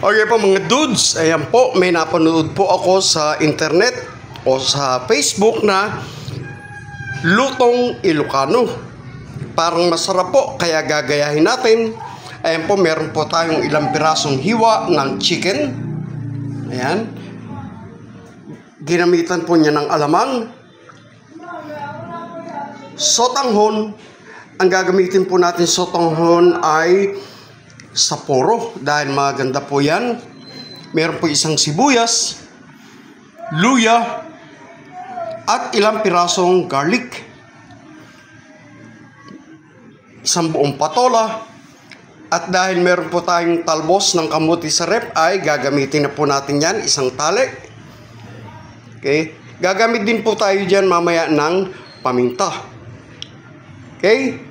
Okay po mga dudes, ayan po, may napanood po ako sa internet o sa Facebook na lutong Ilocano. Parang masarap po, kaya gagayahin natin. Ayan po, meron po tayong ilang pirasong hiwa ng chicken. Ayan. Ginamitan po niya ng alamang. Sotanghon. Ang gagamitin po natin sotanghon ay Sapporo dahil maganda po yan. Meron po isang sibuyas, luya, at ilang pirasong garlic. Isang buong patola. At dahil meron po tayong talbos ng kamuti sa rep ay gagamitin na po natin yan, isang tali. Okay? Gagamit din po tayo dyan mamaya ng paminta. Okay?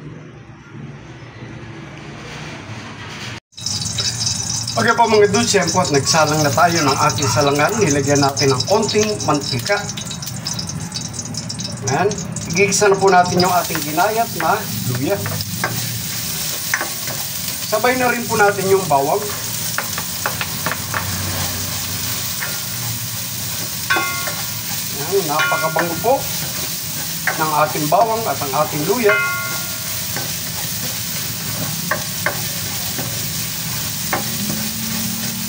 Okay po mga dudes, yan po at nagsalang na tayo ng ating salangan. Nilagyan natin ng konting mantika. Ayan. Igigisa na po natin yung ating ginayat na luya. Sabay na rin po natin yung bawang. Ayan, napakabango po ng ating bawang at ang ating luya.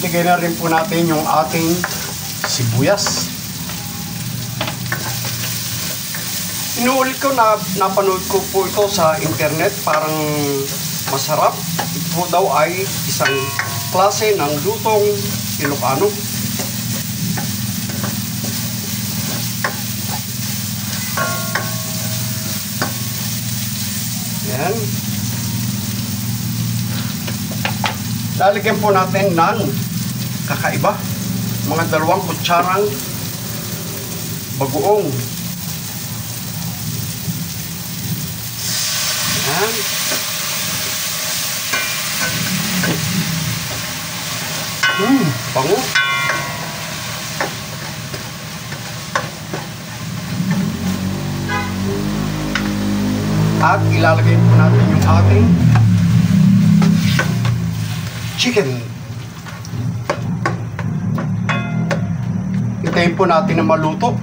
Lagay na rin po natin yung ating sibuyas. Inuulit ko na napanood ko po ito sa internet, parang masarap. Ito po daw ay isang klase ng lutong Ilocano. Yan. Lalagyan po natin ng kakaiba. Mga 2 kutsarang bagoong. Ayan. Bango. At ilalagay po natin yung ating chicken. Hintayin po natin na maluto.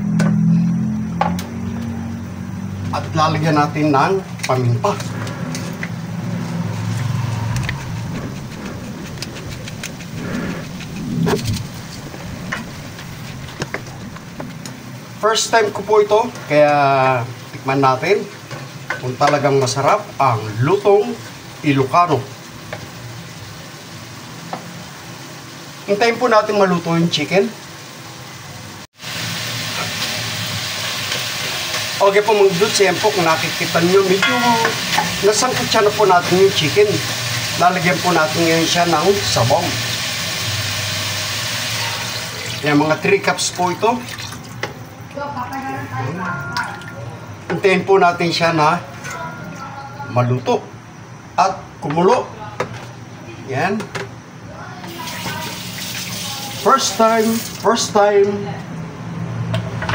At lalagyan natin ng paminta. First time ko po ito, kaya tikman natin kung talagang masarap ang lutong Ilocano. Hintayin po natin maluto yung chicken. Okay po mga dudes, yan po kung nakikita nyo, medyo nasangkot siya na po natin yung chicken. Lalagyan po natin ngayon siya ng sabaw. Yan, mga 3 cups po ito. Hintayin po natin siya na maluto at kumulo. Yan. First time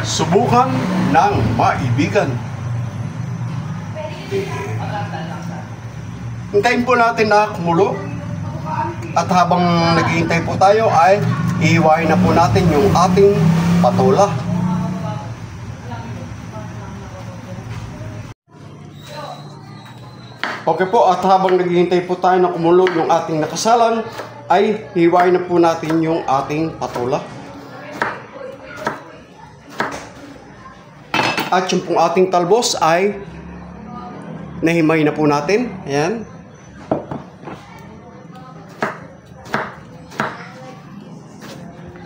subukan ng maibigan. Hintayin po natin na kumulo. At habang naghihintay po tayo ay ihiwain na po natin yung ating patola. Okay po, at habang naghihintay po tayo na kumulo yung ating nakasalang, ay hiwain na po natin yung ating patola. At yung pong ating talbos ay nahimay na po natin. Ayan.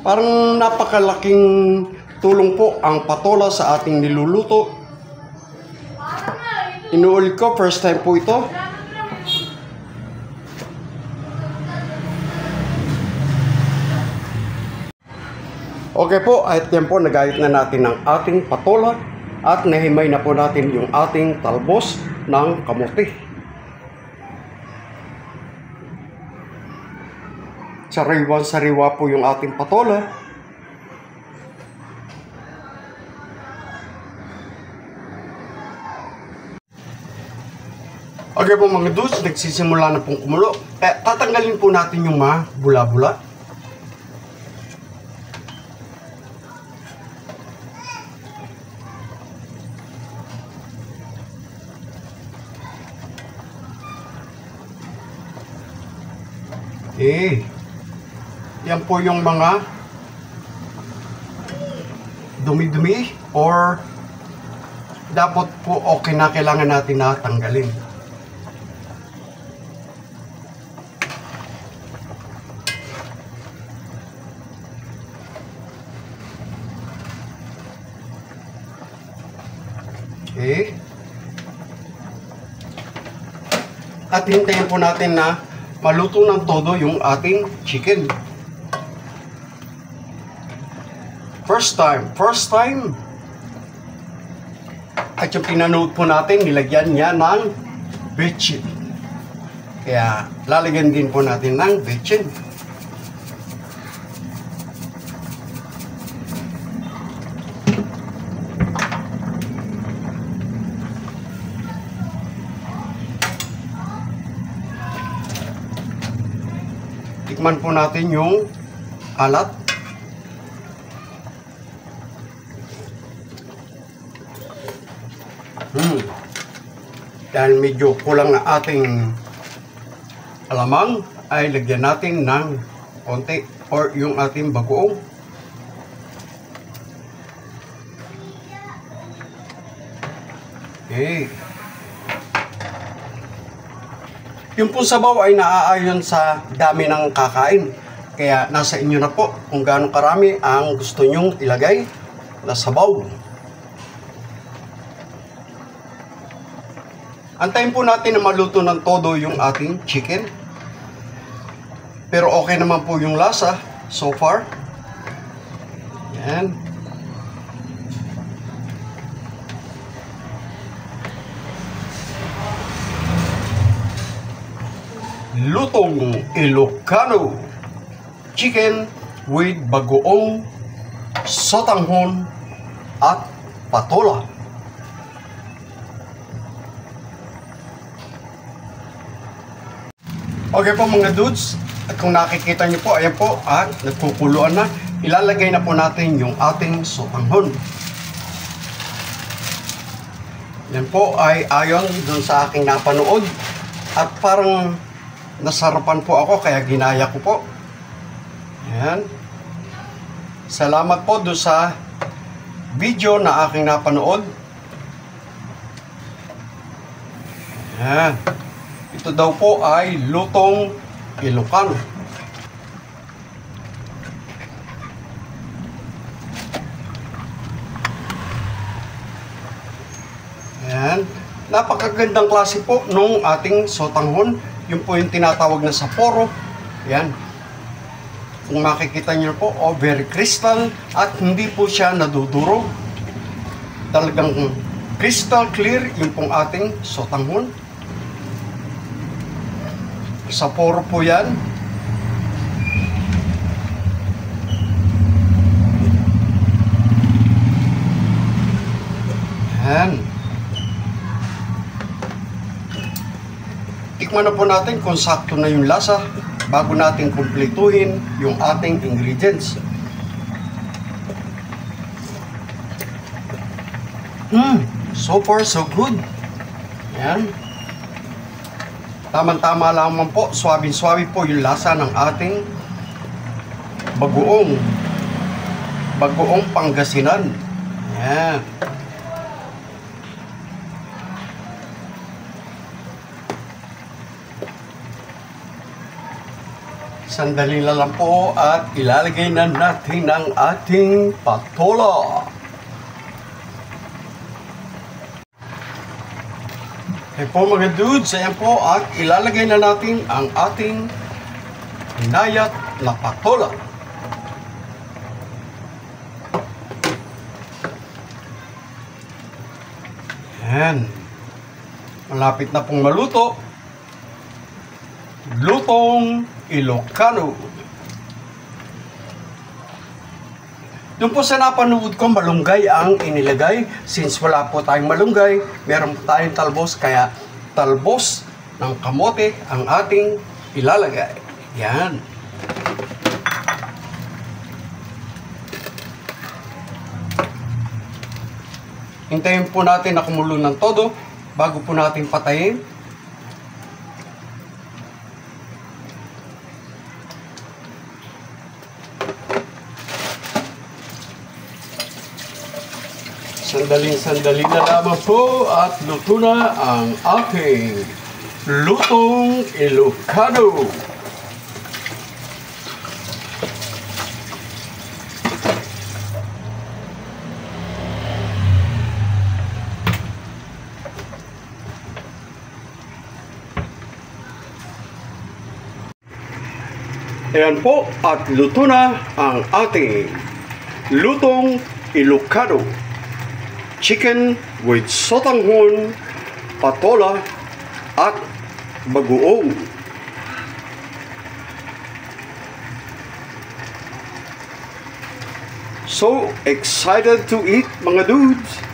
Parang napakalaking tulong po ang patola sa ating niluluto. Inuulit ko, first time po ito. Okay po, at yan po, nagayat na natin ang ating patola at nahimay na po natin yung ating talbos ng kamote. Sariwa-sariwa po yung ating patola. Okay po mga dudes, nagsisimula na pong kumulo. Tatanggalin po natin yung mga bula-bula. Yan po yung mga dumi-dumi or dapat po okay na, kailangan natin na tanggalin. At hintayin po natin na maluto ng todo yung ating chicken. First time. At yung pinanood po natin, nilagyan niya ng bechin. Kaya lalagyan din po natin ng bechin. Tikman po natin yung alat. Dahil medyo kulang na ating alamang, ay lagyan natin ng konti or yung ating bagoong. Yung pong sabaw ay naaayon sa dami ng kakain. Kaya nasa inyo na po kung gaano karami ang gusto nyong ilagay na sabaw. Antayin po natin na maluto ng todo yung ating chicken. Pero okay naman po yung lasa so far. Yan. Lutong Ilocano chicken with bagoong, sotanghon at patola. Okay po mga dudes, at kung nakikita nyo po, ayan po, at nagkukuluan na. Ilalagay na po natin yung ating sotanghon. Yan po ay ayon dun sa aking napanood. At parang nasarapan po ako, kaya ginaya ko po. Yan. Salamat po dun sa video na aking napanood. Yan. Ito daw po ay lutong Ilocano. Ayan. Napakagandang klase po nung ating sotanghon. Yung po yung tinatawag na saporo. Ayan. Kung makikita nyo po, very crystal at hindi po siya nadudurog. Talagang crystal clear yung pong ating sotanghon. Saporo po yan. Yan. Tikman na po natin kung sakto na yung lasa bago natin kumpletuhin yung ating ingredients. So far so good. Yan. Tama-tama lamang po, swabe-swabe po yung lasa ng ating bagoong Pangasinan. Ayan. Sandali lang po at ilalagay na natin ang ating patola. Okay po mga dudes, ayan po at ilalagay na natin ang ating hinayat na patola. Ayan. Malapit na pong maluto. Lutong Ilocano. Doon po sa napanood ko, malunggay ang inilagay. Since wala po tayong malunggay, meron po tayong talbos, kaya talbos ng kamote ang ating ilalagay. Yan. Hintayin po natin na kumulo ng todo bago po natin patayin. Sandali na lamang po at luto na ang aking lutong Ilocano. Ayan po at luto na ang ating lutong Ilocano. Chicken with sotanghon, patola, at bagoong. So excited to eat, mga dudes!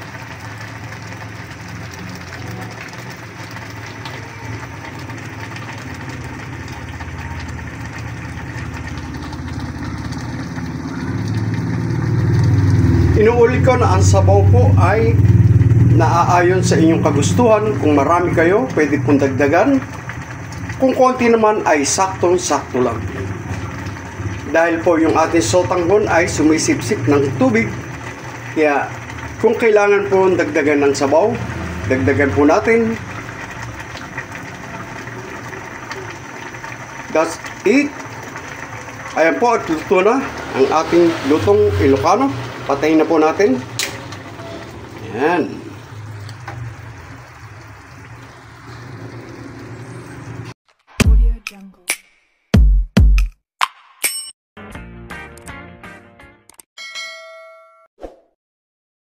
Inuulit ko na ang sabaw po ay naaayon sa inyong kagustuhan. Kung marami kayo, pwede pong dagdagan. Kung konti naman ay saktong-sakto lang. Dahil po yung ating sotanghon ay sumisipsip ng tubig. Kaya kung kailangan po dagdagan ng sabaw, dagdagan po natin. That's it. Ayan po at luto na ang ating lutong Ilocano. Patayin na po natin. Yan.